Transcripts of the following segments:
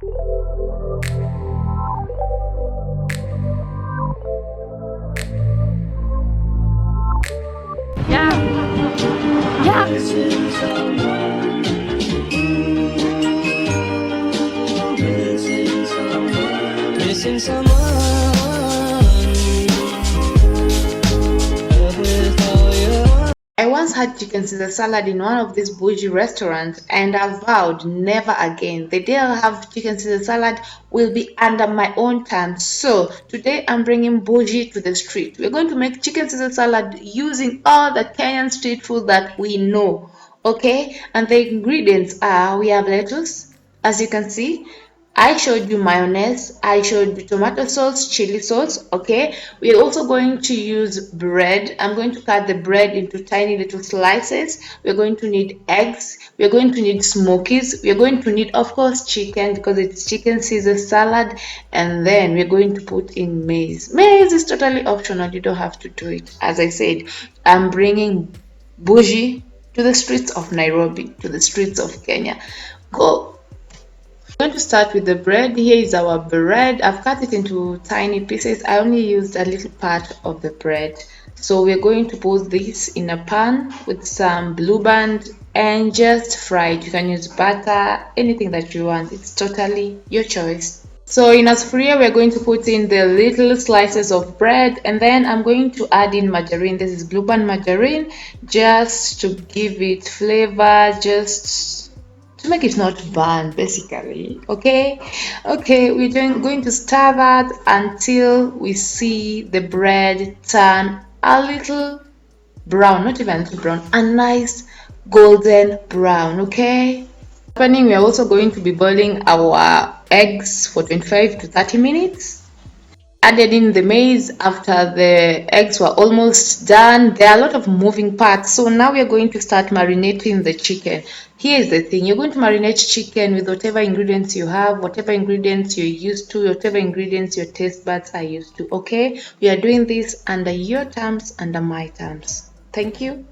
Missing someone without you. I once had chicken Caesar salad in one of these bougie restaurants, and I vowed never again. The day I'll have chicken Caesar salad will be under my own terms. So today I'm bringing bougie to the street. We're going to make chicken Caesar salad using all the Kenyan street food that we know. Okay, and the ingredients are: we have lettuce, as you can see. I showed you mayonnaise, I showed you tomato sauce, chili sauce, okay? We're also going to use bread. I'm going to cut the bread into tiny little slices. We're going to need eggs. We're going to need smokies. We're going to need, of course, chicken because it's chicken Caesar salad. And then we're going to put in maize. Maize is totally optional. You don't have to do it. As I said, I'm bringing bougie to the streets of Nairobi, to the streets of Kenya. Go. We're going to start with the bread. Here is our bread. I've cut it into tiny pieces. I only used a little part of the bread. So we're going to put this in a pan with some blue band and just fry it. You can use butter, anything that you want. It's totally your choice. So in a sufuria, we're going to put in the little slices of bread, and then I'm going to add in margarine. This is blue band margarine, just to give it flavor, just to make it not burn, basically. Okay, we're going to stir that until we see the bread turn a little brown, not even a little brown, a nice golden brown. Okay, we are also going to be boiling our eggs for 25 to 30 minutes. Added in the maize after the eggs were almost done. There are a lot of moving parts, so now we are going to start marinating the chicken. Here's the thing: you're going to marinate chicken with whatever ingredients you have, whatever ingredients you're used to, whatever ingredients your taste buds are used to. Okay, we are doing this under your terms, under my terms. Thank you.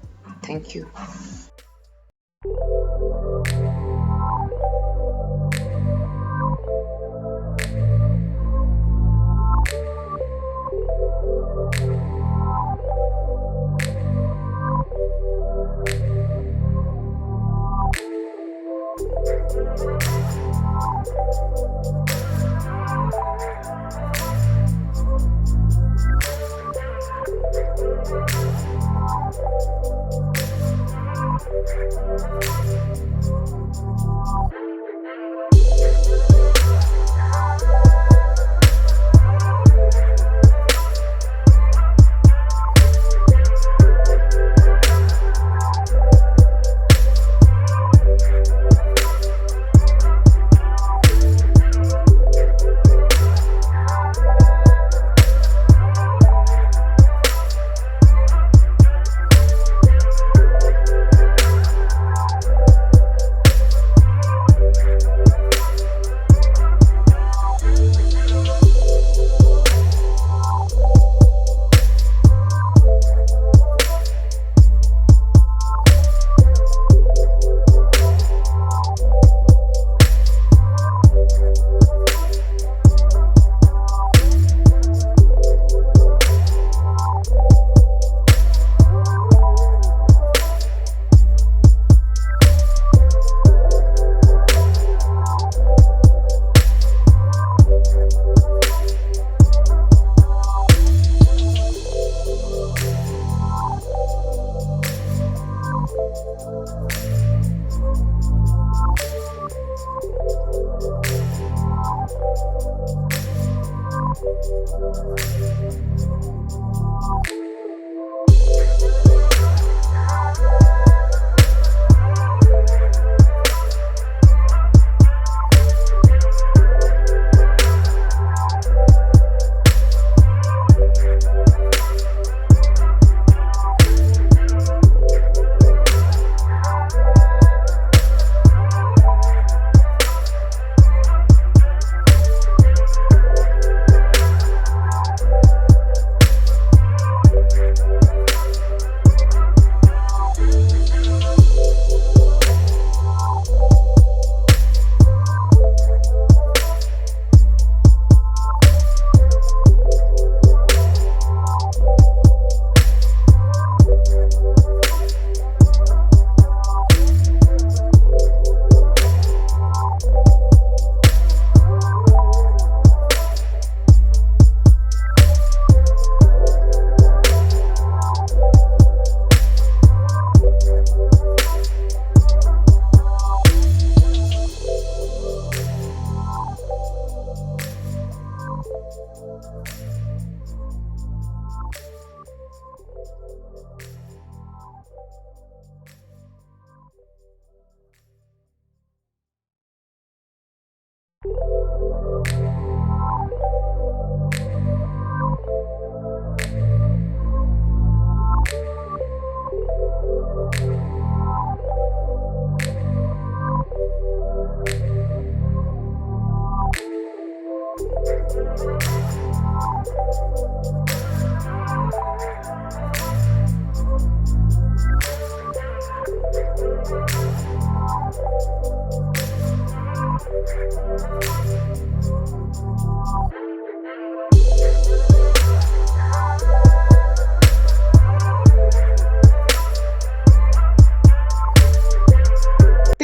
Everything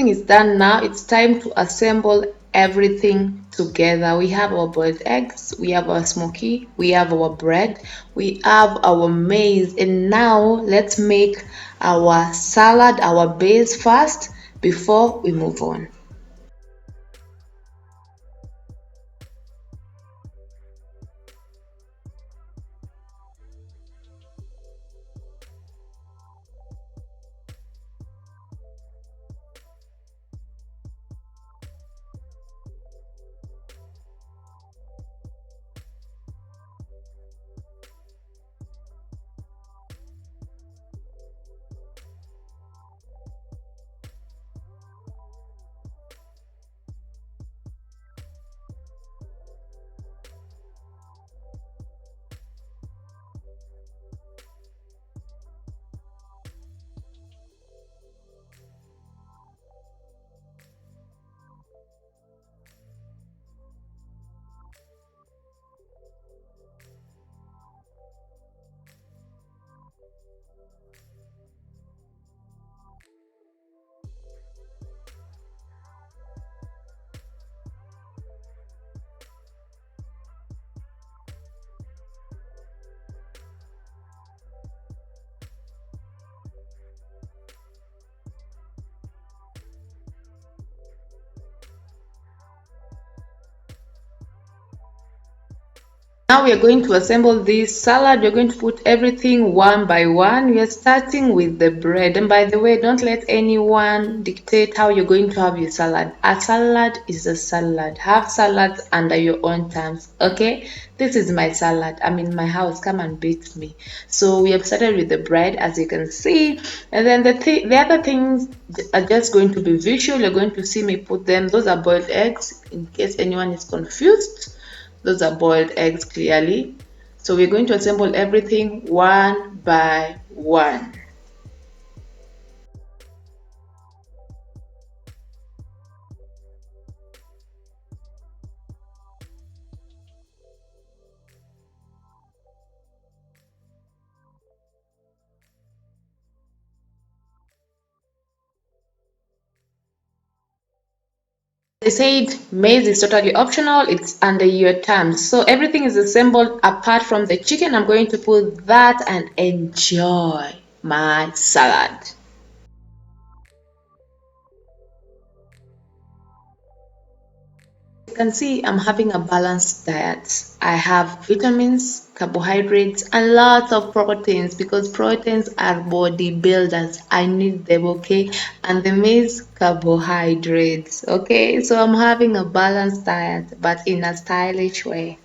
is done now. It's time to assemble everything together. We have our boiled eggs, we have our smoky, we have our bread, we have our maize, and now let's make our salad, our base first before we move on. Now we are going to assemble this salad. We're going to put everything one by one. We are starting with the bread. And by the way, don't let anyone dictate how you're going to have your salad. A salad is a salad. Have salads under your own terms. Okay? This is my salad. I'm in my house. Come and beat me. So we have started with the bread, as you can see. And then the other things are just going to be visual. You're going to see me put them. Those are boiled eggs, in case anyone is confused. Those are boiled eggs clearly. So we're going to assemble everything one by one. They said maize is totally optional, it's under your terms. So everything is assembled apart from the chicken. I'm going to put that and enjoy my salad. You can see I'm having a balanced diet. I have vitamins, carbohydrates, and lots of proteins because proteins are bodybuilders. I need them, okay? And the maize carbohydrates, okay? So I'm having a balanced diet, but in a stylish way.